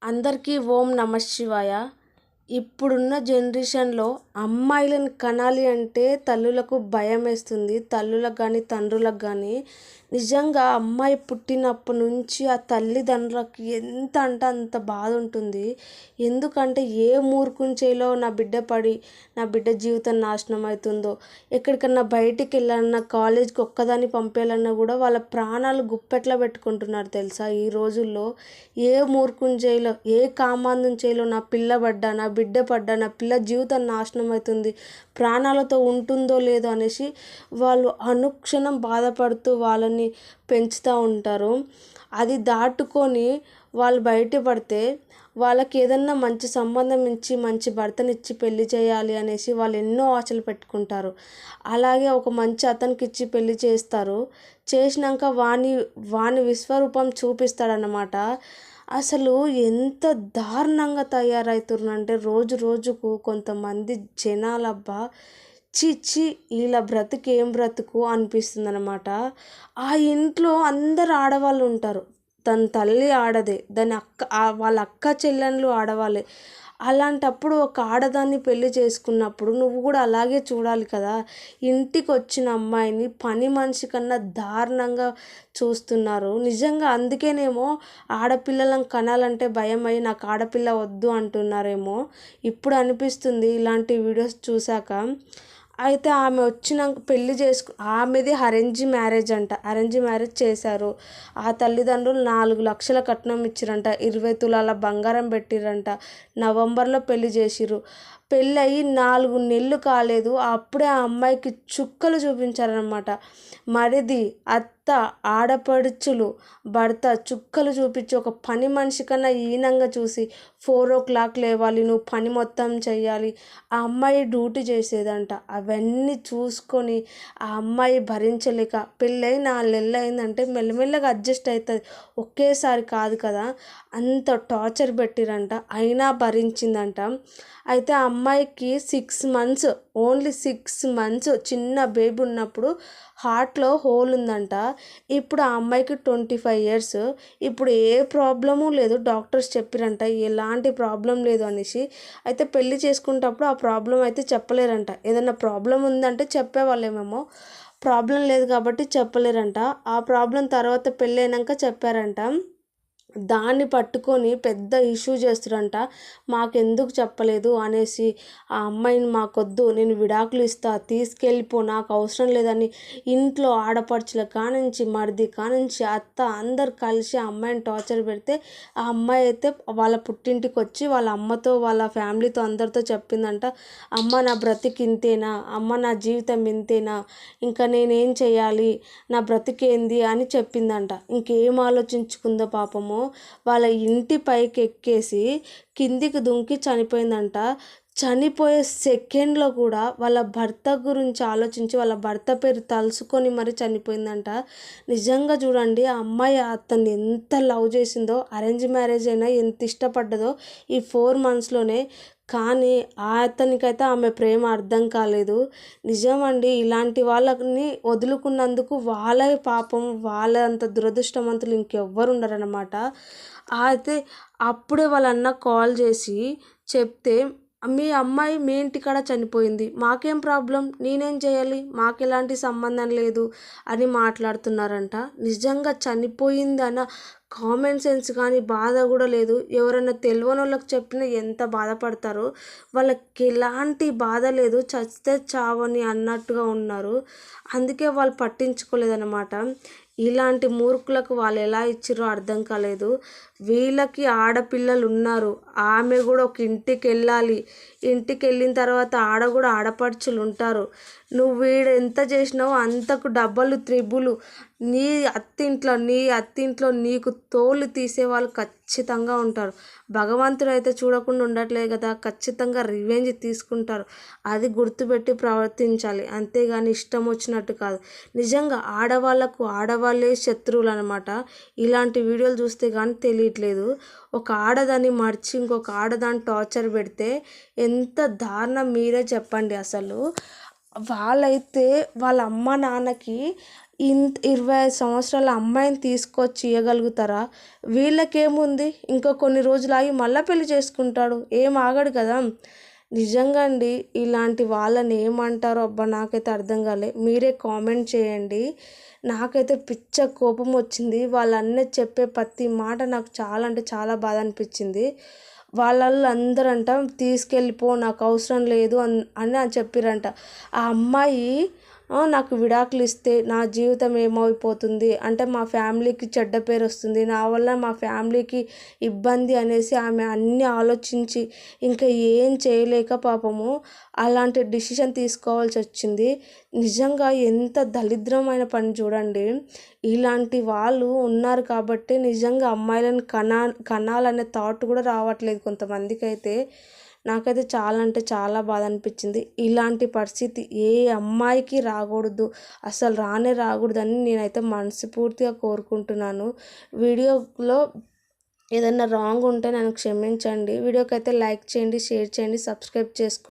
అందరికీ ఓం నమ శివాయ. ఇప్పుడున్న జనరేషన్లో అమ్మాయిలను కనాలి అంటే తల్లులకు భయం వేస్తుంది. తల్లులకు కానీ తండ్రులకు కానీ నిజంగా అమ్మాయి పుట్టినప్పటి నుంచి ఆ తల్లిదండ్రులకి ఎంత అంటే అంత బాధ ఉంటుంది. ఎందుకంటే ఏ మూర్ఖుని చేలో నా బిడ్డ పడి నా బిడ్డ జీవితం నాశనం అవుతుందో, ఎక్కడికన్నా బయటికి వెళ్ళాలన్నా కాలేజ్కి ఒక్కదాన్ని పంపేయాలన్నా కూడా వాళ్ళ ప్రాణాలు గుప్పెట్లో పెట్టుకుంటున్నారు తెలుసా. ఈ రోజుల్లో ఏ మూర్ఖుని చేలో ఏ కామాంధుని చేలో నా పిల్ల పడ్డా నా బిడ్డ పడ్డా నా పిల్ల జీవితం నాశనం అవుతుంది, ప్రాణాలతో ఉంటుందో లేదో అనేసి వాళ్ళు అనుక్షణం బాధపడుతూ వాళ్ళని పెంచుతూ ఉంటారు. అది దాటుకొని వాళ్ళు బయటపడితే వాళ్ళకి ఏదన్నా మంచి సంబంధం ఇచ్చి మంచి భర్తనిచ్చి పెళ్లి చేయాలి అనేసి వాళ్ళు ఎన్నో ఆశలు పెట్టుకుంటారు. అలాగే ఒక మంచి అతనికి ఇచ్చి పెళ్లి చేస్తారు. చేసినాక వాని విశ్వరూపం చూపిస్తాడన్నమాట. అసలు ఎంత దారుణంగా తయారవుతున్నారంటే రోజు రోజుకు కొంతమంది జనాలబ్బా, ఛీ ఛీ వీళ్ళ బ్రతుకు ఏం బ్రతుకు అనిపిస్తుంది అనమాట. ఆ ఇంట్లో అందరు ఆడవాళ్ళు ఉంటారు. తన తల్లి ఆడదే, వాళ్ళ అక్క చెల్లెళ్ళు ఆడవాళ్ళే. అలాంటప్పుడు ఒక ఆడదాన్ని పెళ్లి చేసుకున్నప్పుడు నువ్వు కూడా అలాగే చూడాలి కదా. ఇంటికి వచ్చిన అమ్మాయిని పని మనిషి కన్నా దారుణంగా చూస్తున్నారు. నిజంగా అందుకేనేమో ఆడపిల్లలను కనాలంటే భయం అయ్యి నాకు ఆడపిల్ల వద్దు అంటున్నారేమో ఇప్పుడు అనిపిస్తుంది ఇలాంటి వీడియోస్ చూశాక. అయితే ఆమె వచ్చినాక ఆమెది అరేంజ్ మ్యారేజ్ అంట. అరేంజ్ మ్యారేజ్ చేశారు. ఆ తల్లిదండ్రులు 4 లక్షల కట్నం ఇచ్చిరంట, 20 తులాల బంగారం పెట్టిరంట. నవంబర్లో పెళ్లి చేసిర్రు. పెళ్ళయి 4 నెలలు కాలేదు, అప్పుడే ఆ అమ్మాయికి చుక్కలు చూపించారనమాట. మరిది, అత్త, ఆడపడుచులు, భర్త చుక్కలు చూపించి ఒక పని మనిషి కన్నా హీనంగా చూసి 4 o'clock లేవాలి, నువ్వు పని మొత్తం చెయ్యాలి. ఆ అమ్మాయి డ్యూటీ చేసేదంట. అవన్నీ చూసుకొని ఆ అమ్మాయి భరించలేక పెళ్ళై 4 నెలలు అయిందంటే మెల్లమెల్లగా అడ్జస్ట్ అవుతుంది, ఒకేసారి కాదు కదా. అంత టార్చర్ పెట్టిరంట, అయినా భరించిందంట. అయితే ఆ అమ్మాయికి 6 months, ఓన్లీ 6 months చిన్న బేబీ ఉన్నప్పుడు హార్ట్లో హోల్ ఉందంట. ఇప్పుడు ఆ అమ్మాయికి 25 years. ఇప్పుడు ఏ ప్రాబ్లము లేదు, డాక్టర్స్ చెప్పిరంట ఎలాంటి ప్రాబ్లం లేదు అనేసి. అయితే పెళ్లి చేసుకునేటప్పుడు ఆ ప్రాబ్లం అయితే చెప్పలేరంట. ఏదైనా ప్రాబ్లం ఉందంటే చెప్పేవాళ్ళేమేమో, ప్రాబ్లం లేదు కాబట్టి చెప్పలేరంట. ఆ ప్రాబ్లం తర్వాత పెళ్ళి అయినాక చెప్పారంట. దాన్ని పట్టుకొని పెద్ద ఇష్యూ చేస్తురంట. మాకెందుకు చెప్పలేదు అనేసి, ఆ అమ్మాయిని మాకొద్దు, నేను విడాకులు ఇస్తా, తీసుకెళ్ళిపో, నాకు అవసరం లేదని ఇంట్లో ఆడపడుచుల కానించి మరిది కానించి అత్త అందరు కలిసి ఆ అమ్మాయిని టార్చర్ పెడితే ఆ అమ్మాయి అయితే వాళ్ళ పుట్టింటికి వచ్చి వాళ్ళ అమ్మతో వాళ్ళ ఫ్యామిలీతో అందరితో చెప్పిందంట. అమ్మ నా బ్రతికి ఇంతేనా, అమ్మ నా జీవితం ఇంతేనా, ఇంకా నేనేం చేయాలి, నా బ్రతికేంది అని చెప్పిందంట. ఇంకేం ఆలోచించుకుందో పాపము, వాళ్ళ ఇంటి పైకి ఎక్కేసి కిందికి దుంకి చనిపోయిందంట. చనిపోయే సెకండ్లో కూడా వాళ్ళ భర్త గురించి ఆలోచించి వాళ్ళ భర్త పేరు తలుసుకొని మరి చనిపోయిందంట. నిజంగా చూడండి ఆ అమ్మాయి అతన్ని ఎంత లవ్ చేసిందో, అరేంజ్ మ్యారేజ్ అయినా ఎంత ఇష్టపడ్డదో ఈ 4 monthsలోనే. కానీ అతనికైతే ఆమె ప్రేమ అర్థం కాలేదు. నిజమండి, ఇలాంటి వాళ్ళని వదులుకున్నందుకు వాళ్ళే పాపం, వాళ్ళంత దురదృష్టవంతులు ఇంకెవ్వరు ఉండరన్నమాట. అయితే అప్పుడే వాళ్ళ అన్న కాల్ చేసి చెప్తే, మీ అమ్మాయి మీ ఇంటికాడ చనిపోయింది, మాకేం ప్రాబ్లం, నేనేం చేయాలి, మాకు ఎలాంటి సంబంధం లేదు అని మాట్లాడుతున్నారంట. నిజంగా చనిపోయిందన్న కామన్ సెన్స్ కానీ బాధ కూడా లేదు. ఎవరైనా తెలియని వాళ్ళకి చెప్పినా ఎంత బాధపడతారో, వాళ్ళకి ఎలాంటి బాధ లేదు, చస్తే చావని అన్నట్టుగా ఉన్నారు. అందుకే వాళ్ళు పట్టించుకోలేదన్నమాట. ఇలాంటి మూర్ఖులకు వాళ్ళు ఎలా ఇచ్చిరో అర్థం కాలేదు. వీళ్ళకి ఆడపిల్లలు ఉన్నారు, ఆమె కూడా ఒక ఇంటికి వెళ్ళాలి. ఇంటికి వెళ్ళిన తర్వాత ఆడ కూడా ఆడపడుచులు ఉంటారు. నువ్వు వీడు ఎంత చేసినావో అంతకు డబ్బలు త్రిబులు నీ అత్తింట్లో నీకు తోలు తీసేవాళ్ళు ఖచ్చితంగా ఉంటారు. భగవంతుడు అయితే చూడకుండా ఉండట్లేదు కదా, ఖచ్చితంగా రివెంజ్ తీసుకుంటారు. అది గుర్తుపెట్టి ప్రవర్తించాలి, అంతేగాని ఇష్టం వచ్చినట్టు కాదు. నిజంగా ఆడవాళ్ళకు ఆడవాళ్ళే శత్రువులు అనమాట. ఇలాంటి వీడియోలు చూస్తే కానీ తెలియట్లేదు. ఒక ఆడదాన్ని మర్చి ఇంకొక ఆడదాన్ని టార్చర్ పెడితే ఎంత దారుణం మీరే చెప్పండి. అసలు వాళ్ళైతే వాళ్ళ అమ్మ నాన్నకి ఇంత 25 సంవత్సరాల అమ్మాయిని తీసుకొచ్చి ఇయ్యగలుగుతారా? వీళ్ళకేముంది, ఇంకా కొన్ని రోజులు ఆగి మళ్ళా పెళ్లి చేసుకుంటాడు, ఏం ఆగడు కదా. నిజంగా అండి, ఇలాంటి వాళ్ళని ఏమంటారో అబ్బా నాకైతే అర్థం కాలే. మీరే కామెంట్ చేయండి. నాకైతే పిచ్చ కోపం వచ్చింది. వాళ్ళన్నీ చెప్పే ప్రతి మాట నాకు చాలా అంటే చాలా బాధ అనిపించింది. వాళ్ళల్లో అందరంట తీసుకెళ్ళిపో, నాకు అవసరం లేదు అని చెప్పిరంట. ఆ అమ్మాయి నాకు విడాకులు ఇస్తే నా జీవితం ఏమైపోతుంది అంటే మా ఫ్యామిలీకి చెడ్డ పేరు వస్తుంది, నా వల్ల మా ఫ్యామిలీకి ఇబ్బంది అనేసి ఆమె అన్నీ ఆలోచించి ఇంకా ఏం చేయలేక పాపము అలాంటి డిసిషన్ తీసుకోవాల్సి వచ్చింది. నిజంగా ఎంత దరిద్రమైన పని చూడండి. ఇలాంటి వాళ్ళు ఉన్నారు కాబట్టి నిజంగా అమ్మాయిలను కనాలనే థాట్ కూడా రావట్లేదు కొంతమందికి అయితే. నాకైతే చాలా అంటే చాలా బాధ అనిపించింది. ఇలాంటి పరిస్థితి ఏ అమ్మాయికి రాకూడదు, అసలు రాకూడదని నేనైతే మనస్ఫూర్తిగా కోరుకుంటున్నాను. వీడియోలో ఏదైనా రాంగ్ ఉంటే నన్ను క్షమించండి. వీడియోకి అయితే లైక్ చేయండి, షేర్ చేయండి, సబ్స్క్రైబ్ చేసుకోండి.